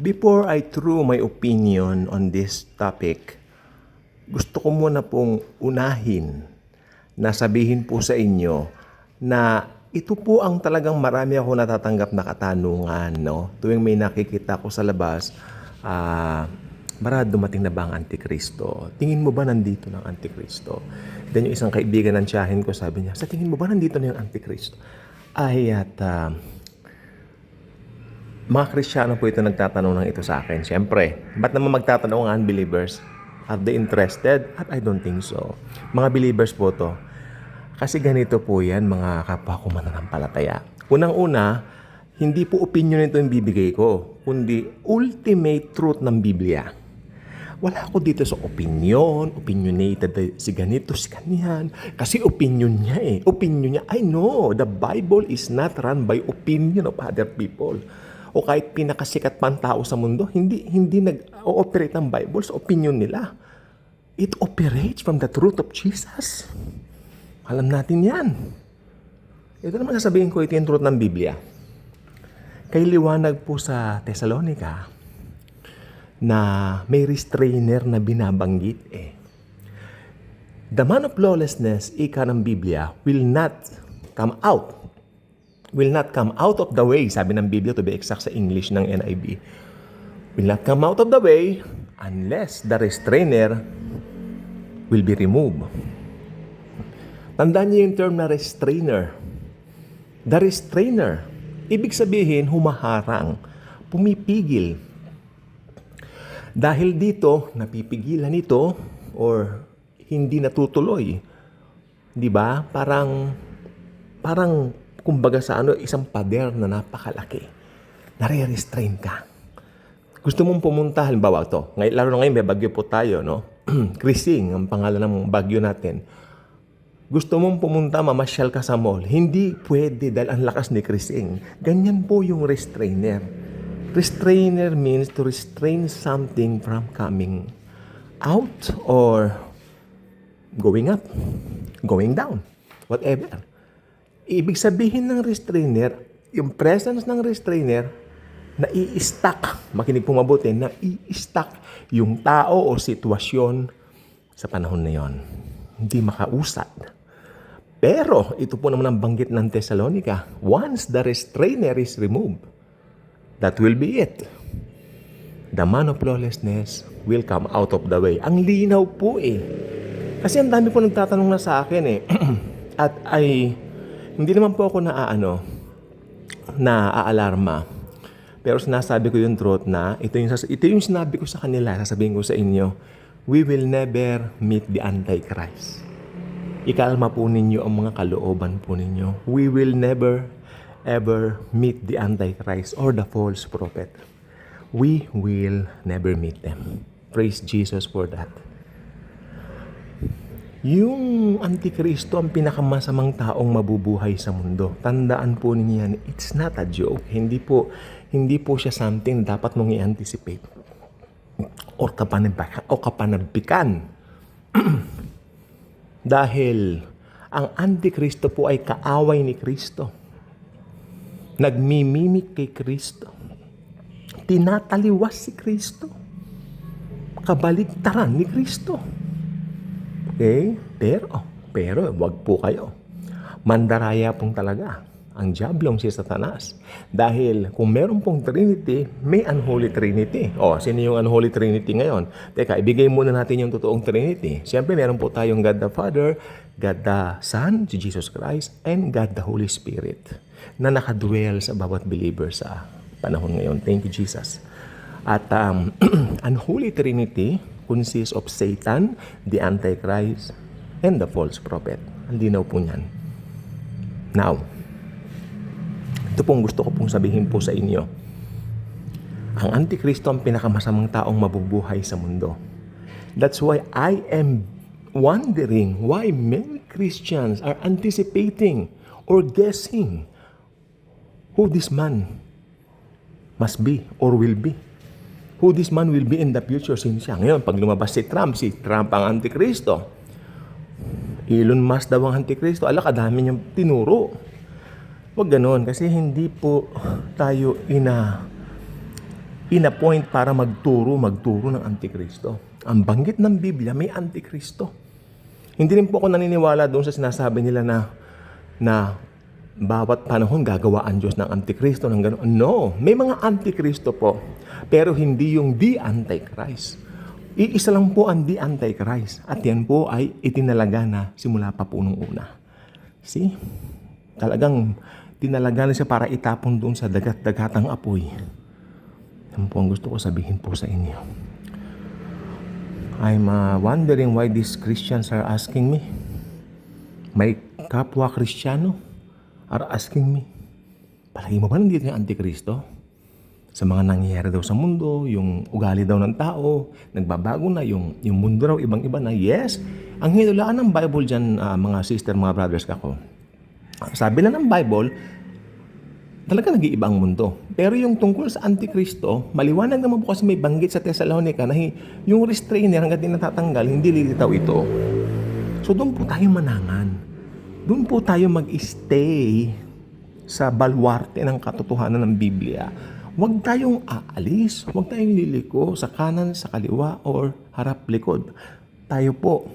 Before I throw my opinion on this topic, gusto ko muna pong unahin na sabihin po sa inyo na ito po ang talagang marami ako natatanggap na katanungan, no? Tuwing may nakikita ko sa labas, dumating na ba ang Antikristo? Tingin mo ba nandito ng Antikristo? Then yung isang kaibigan ng tiyahin ko, sabi niya, sa tingin mo ba nandito na yung Antikristo? Mga Kristiyano po ito nagtatanong ng ito sa akin. Siyempre, ba't naman magtatanong ang unbelievers? Are they interested? At I don't think so. Mga believers po to. Kasi ganito po yan, mga kapwa ko mananampalataya. Unang-una, hindi po opinion ito yung bibigay ko, kundi ultimate truth ng Biblia. Wala ako dito sa opinionated si ganito, si ganyan. Kasi opinion niya eh. Opinion niya, I know, the Bible is not run by opinion of other people. O kahit pinakasikat pang tao sa mundo, hindi nag-ooperate ang Bible sa opinion nila. It operates from the truth of Jesus. Alam natin yan. Ito naman sasabihin ko, ito yung truth ng Biblia. Kay liwanag po sa Thessalonica na may restrainer na binabanggit eh. The man of lawlessness, ika ng Biblia, will not come out of the way, sabi ng Biblia, to be exact sa English ng NIV, will not come out of the way unless the restrainer will be removed. Tandaan niyo yung term na restrainer. The restrainer, ibig sabihin humaharang, pumipigil. Dahil dito, napipigilan ito or hindi natutuloy. Di ba? Parang kumbaga sa isang pader na napakalaki. Nare-restrain ka. Gusto mong pumunta, halimbawa ito, lalo na ngayon may bagyo po tayo, no? Krising, ang pangalan ng bagyo natin. Gusto mong pumunta, mamasyal ka sa mall. Hindi pwede dahil ang lakas ni Krising. Ganyan po yung restrainer. Restrainer means to restrain something from coming out or going up, going down, whatever. Ibig sabihin ng restrainer, yung presence ng restrainer, nai-stuck, makinig po mabuti, nai-stuck yung tao o sitwasyon sa panahon na yon. Hindi makausad. Pero, ito po naman ang banggit ng Thessalonica, once the restrainer is removed, that will be it. The man of lawlessness will come out of the way. Ang linaw po eh. Kasi ang dami po nagtatanong na sa akin eh. At hindi naman po ako naaalarma. Pero sinasabi ko yung truth na ito yung sinabi ko sa kanila, sasabihin ko sa inyo, we will never meet the Antichrist. Ikalma po ninyo ang mga kalooban po ninyo. We will never ever meet the Antichrist or the false prophet. We will never meet them. Praise Jesus for that. Yung Antikristo ang pinakamasamang taong mabubuhay sa mundo. Tandaan po ninyo yan, it's not a joke. Hindi po siya something dapat mong i-anticipate o kapanabikan. Dahil ang Antikristo po ay kaaway ni Kristo. Nagmimimik kay Kristo. Tinataliwas si Kristo. Kabaligtaran ni Kristo. Okay? Pero wag po kayo. Mandaraya pong talaga ang diablong si Satanas. Dahil kung meron pong Trinity, may Unholy Trinity. Sino yung Unholy Trinity ngayon? Teka, ibigay muna natin yung totoong Trinity. Siyempre, meron po tayong God the Father, God the Son, si Jesus Christ, and God the Holy Spirit na nakadwell sa bawat believer sa panahon ngayon. Thank you, Jesus. At Unholy Trinity consists of Satan, the Antichrist, and the false prophet. Ang linaw po niyan. Now, ito pong gusto ko pong sabihin po sa inyo. Ang Antikristo ang pinakamasamang taong mabubuhay sa mundo. That's why I am wondering why many Christians are anticipating or guessing who this man must be or will be. Who this man will be in the future since siya. Ngayon, pag lumabas si Trump ang Antikristo. Elon Musk daw ang Antikristo. Kadami niyang tinuro. Huwag ganon kasi hindi po tayo in-appoint para magturo ng Antikristo. Ang banggit ng Biblia, may Antikristo. Hindi rin po ako naniniwala doon sa sinasabi nila na bawat panahon gagawa ang Diyos ng Antikristo ng gano'n. No, may mga Antikristo po, pero hindi yung the Antichrist. Iisa lang po ang the Antichrist, at yan po ay itinalaga na simula pa po nung una. See? Talagang tinalaga na siya para itapon doon sa dagat-dagatang apoy. Yan po ang gusto ko sabihin po sa inyo. I'm wondering why these Christians are asking me. My kapwa Kristiyano are asking me, palagi mo ba nandito yung Antikristo? Sa mga nangyayari daw sa mundo, yung ugali daw ng tao, nagbabago na, yung mundo raw ibang-iba na. Yes, ang hinulaan ng Bible dyan, mga sister, mga brothers kako. Sabi na ng Bible, talaga nag-iiba ang mundo. Pero yung tungkol sa Antikristo, maliwanag naman po kasi may banggit sa Thessalonica na yung restrainer hanggang din natatanggal, hindi lilitaw ito. So doon po tayo manangan. Doon po tayo mag-stay sa balwarte ng katotohanan ng Biblia. Huwag tayong aalis, huwag tayong liliko sa kanan, sa kaliwa, or harap-likod. Tayo po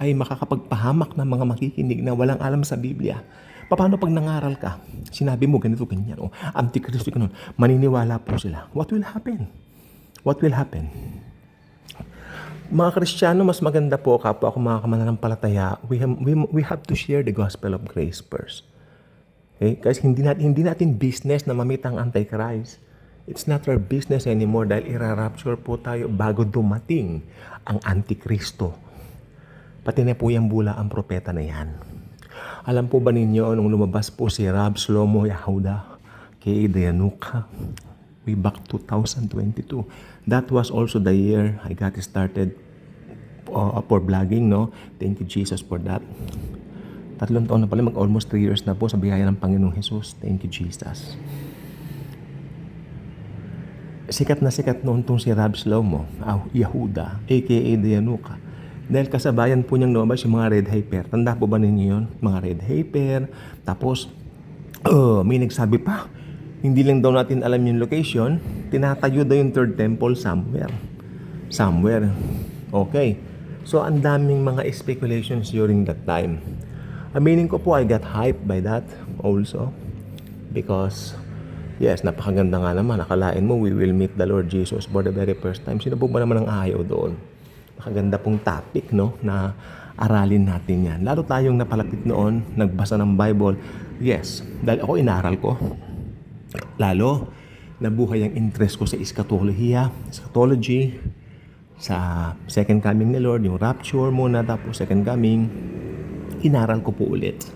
ay makakapagpahamak ng mga makikinig na walang alam sa Biblia. Paano pag nangaral ka? Sinabi mo ganito, ganyan. O, Antikristo ka nun. Maniniwala po sila. What will happen? What will happen? Mga Kristiyano, mas maganda po, kapwa ako mga kamananampalataya, we have to share the gospel of grace first. Okay? Kasi hindi natin business na mamit ang Antichrist. It's not our business anymore dahil ira-rapture po tayo bago dumating ang Antikristo. Pati na po yung bula ang propeta na yan. Alam po ba ninyo, nung lumabas po si Rab Shlomo Yehuda kay Dayanuka, way back 2022, that was also the year I got started for vlogging, no? Thank you Jesus for that. 3 taon na pala, almost 3 years na po sa biyaya ng Panginoong Jesus. Thank you Jesus. Sikat na sikat noon tong si Rab Shlomo Yehuda, aka Dayanuka. Dahil kasabayan po niyang lumabas yung mga red hyper. Tanda po ba ninyo yun? Mga red hyper. Tapos, may nagsabi pa, hindi lang daw natin alam yung location, tinatayo daw yung third temple somewhere. Okay. So, ang daming mga speculations during that time. Aminin ko po, I got hyped by that also. Because, yes, napakaganda nga naman. Nakalain mo, we will meet the Lord Jesus for the very first time. Sino po ba naman ang ayaw doon? Nakaganda pong topic, no, na aralin natin yan. Lalo tayong napalapit noon, nagbasa ng Bible. Yes, dahil ako inaral ko. Lalo, nabuhay ang interest ko sa eschatology, sa second coming ni Lord, yung rapture muna, tapos second coming. Inaral ko po ulit.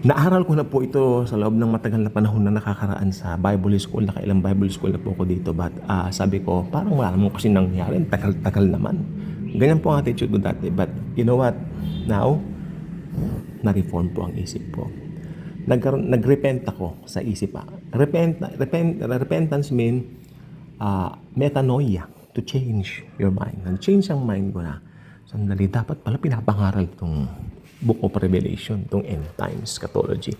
Naaral ko na po ito sa loob ng matagal na panahon na nakakaraan sa Bible School. Nakailang Bible School na po ako dito. But sabi ko, parang wala naman kasi nangyari. Tagal naman. Ganyan po ang attitude ko dati. But you know what? Now, na-reform po ang isip ko. Nag-repent ako sa isip. Repentance mean metanoia, to change your mind. Nag-change ang mind ko na. Sandali, dapat pala pinapangaral itong Book of Revelation, itong end times eschatology.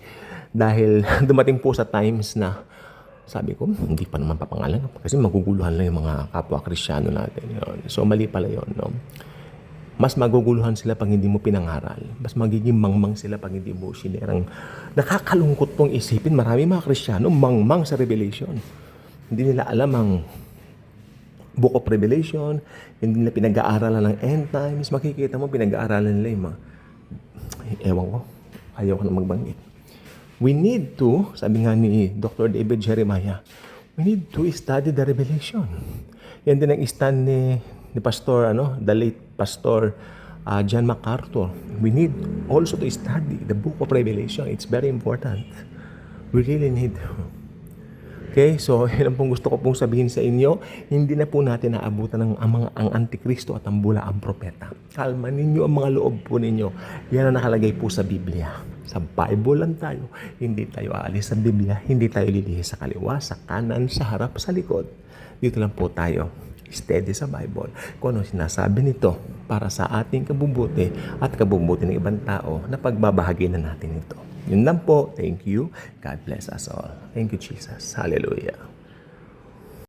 Dahil dumating po sa times na sabi ko, hindi pa naman papangalan kasi maguguluhan lang yung mga kapwa Kristiyano natin. Yun. So mali pala yun. No? Mas maguguluhan sila pag hindi mo pinangaral. Mas magiging mangmang sila pag hindi mo sinerang. Nakakalungkot pong isipin. Marami mga Kristiyano mangmang sa Revelation. Hindi nila alam ang Book of Revelation. Hindi nila pinag-aaralan ng end times. Makikita mo pinag-aaralan nila yung mga ewan ko, ayaw ko na magbanggit. We need to, sabi nga ni Dr. David Jeremiah, we need to study the Revelation. Yan din ang stand ni Pastor, the late Pastor John MacArthur. We need also to study the Book of Revelation. It's very important. We really need to. Okay, so yun ang pong gusto ko pong sabihin sa inyo. Hindi na po natin naabutan ang Antikristo at ang bula ang propeta. Kalma ninyo ang mga loob po ninyo. Yan ang nakalagay po sa Biblia. Sa Bible lang tayo. Hindi tayo aalis sa Biblia. Hindi tayo lilihis sa kaliwa, sa kanan, sa harap, sa likod. Dito lang po tayo. Steady sa Bible. Kung ano sinasabi nito para sa ating kabubuti at kabubuti ng ibang tao na pagbabahagi na natin ito. Yun lang po. Thank you. God bless us all. Thank you, Jesus. Hallelujah.